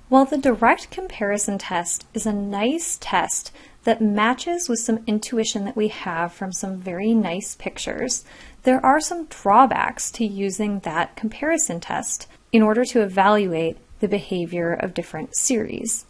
While the direct comparison test is a nice test that matches with some intuition that we have from some very nice pictures, there are some drawbacks to using that comparison test in order to evaluate the behavior of different series.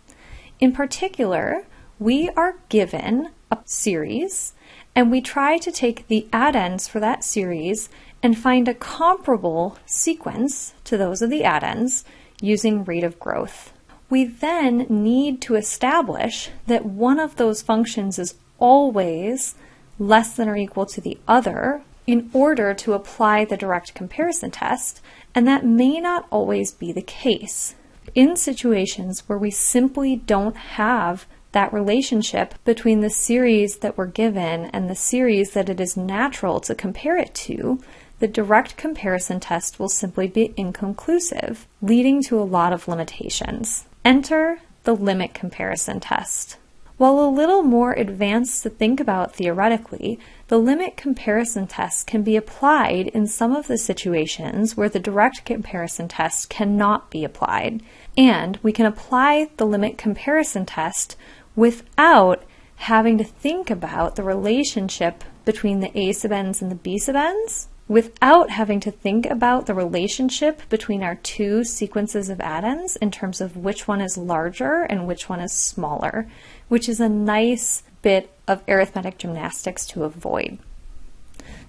In particular, we are given a series and we try to take the addends for that series and find a comparable sequence to those of the addends using rate of growth. We then need to establish that one of those functions is always less than or equal to the other in order to apply the direct comparison test, and that may not always be the case. In situations where we simply don't have that relationship between the series that we're given and the series that it is natural to compare it to, the direct comparison test will simply be inconclusive, leading to a lot of limitations. Enter the limit comparison test. While a little more advanced to think about theoretically, the limit comparison test can be applied in some of the situations where the direct comparison test cannot be applied. And we can apply the limit comparison test without having to think about the relationship between the a sub n's and the b sub n's, without having to think about the relationship between our two sequences of addends in terms of which one is larger and which one is smaller, which is a nice bit of arithmetic gymnastics to avoid.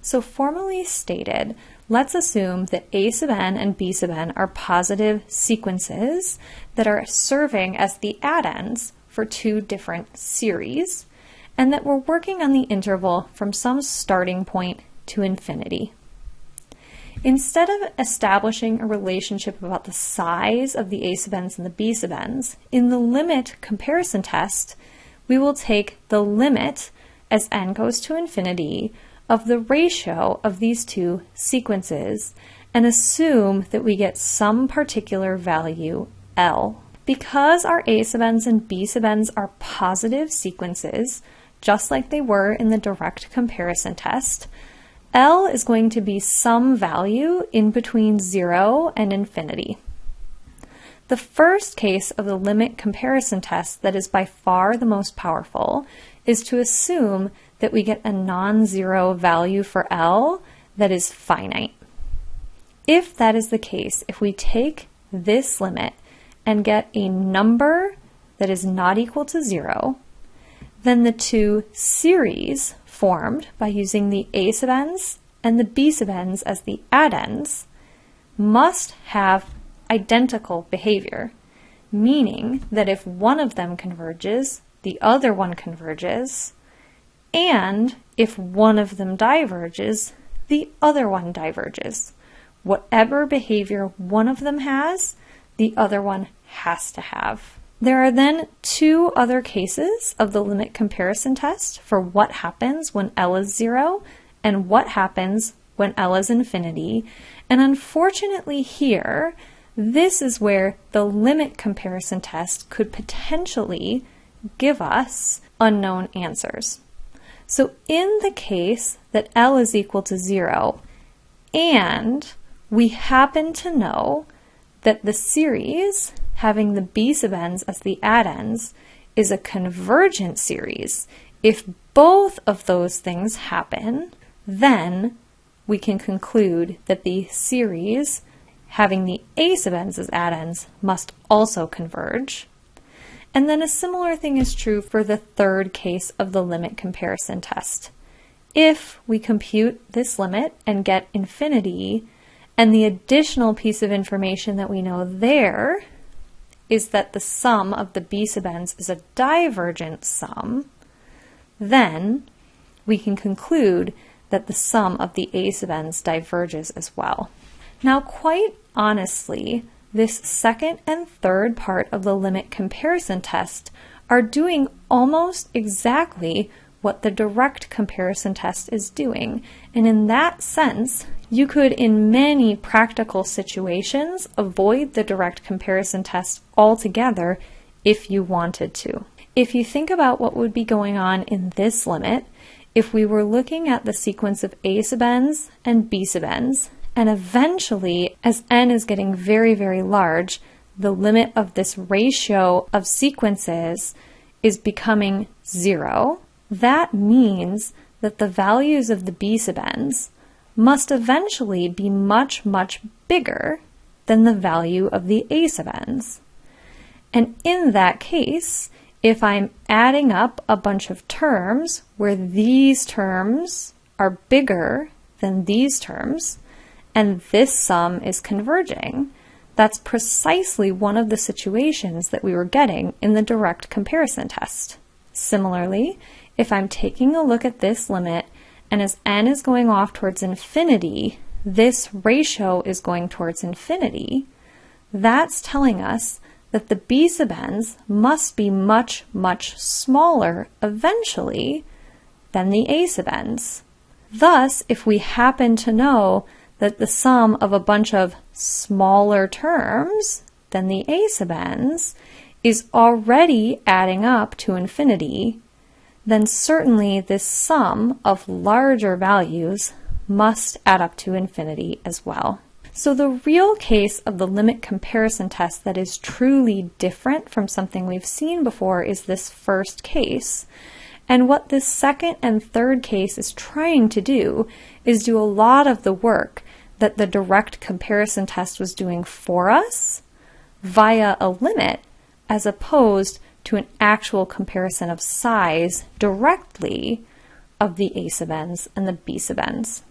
So formally stated, let's assume that a sub n and b sub n are positive sequences that are serving as the addends for two different series, and that we're working on the interval from some starting point to infinity. Instead of establishing a relationship about the size of the a sub n's and the b sub n's, in the limit comparison test, we will take the limit as n goes to infinity of the ratio of these two sequences and assume that we get some particular value L. Because our a sub n's and b sub n's are positive sequences, just like they were in the direct comparison test, L is going to be some value in between 0 and infinity. The first case of the limit comparison test that is by far the most powerful is to assume that we get a non-zero value for L that is finite. If that is the case, if we take this limit and get a number that is not equal to 0, then the two series formed by using the a sub n's and the b sub n's as the addends must have identical behavior, meaning that if one of them converges, the other one converges, and if one of them diverges, the other one diverges. Whatever behavior one of them has, the other one has to have. There are then two other cases of the limit comparison test for what happens when L is 0 and what happens when L is infinity. And unfortunately here, this is where the limit comparison test could potentially give us unknown answers. So in the case that L is equal to 0 and we happen to know that the series having the b sub n's as the addends is a convergent series, if both of those things happen, then we can conclude that the series having the a sub n's as addends must also converge. And then a similar thing is true for the third case of the limit comparison test. If we compute this limit and get infinity, and the additional piece of information that we know there is that the sum of the b sub n's is a divergent sum, then we can conclude that the sum of the a sub n's diverges as well. Now, quite honestly, this second and third part of the limit comparison test are doing almost exactly what the direct comparison test is doing. And in that sense, you could, in many practical situations, avoid the direct comparison test altogether if you wanted to. If you think about what would be going on in this limit, if we were looking at the sequence of a sub n's and b sub n's, and eventually, as n is getting very, very large, the limit of this ratio of sequences is becoming 0, that means that the values of the B sub n's must eventually be much, much bigger than the value of the A sub n's. And in that case, if I'm adding up a bunch of terms where these terms are bigger than these terms, and this sum is converging, that's precisely one of the situations that we were getting in the direct comparison test. Similarly, if I'm taking a look at this limit, and as n is going off towards infinity, this ratio is going towards infinity, that's telling us that the B sub n's must be much, much smaller eventually than the A sub n's. Thus, if we happen to know that the sum of a bunch of smaller terms than the A sub n's is already adding up to infinity, then certainly this sum of larger values must add up to infinity as well. So the real case of the limit comparison test that is truly different from something we've seen before is this first case. And what this second and third case is trying to do is do a lot of the work that the direct comparison test was doing for us via a limit, as opposed to an actual comparison of size directly of the A sub n's and the B sub n's.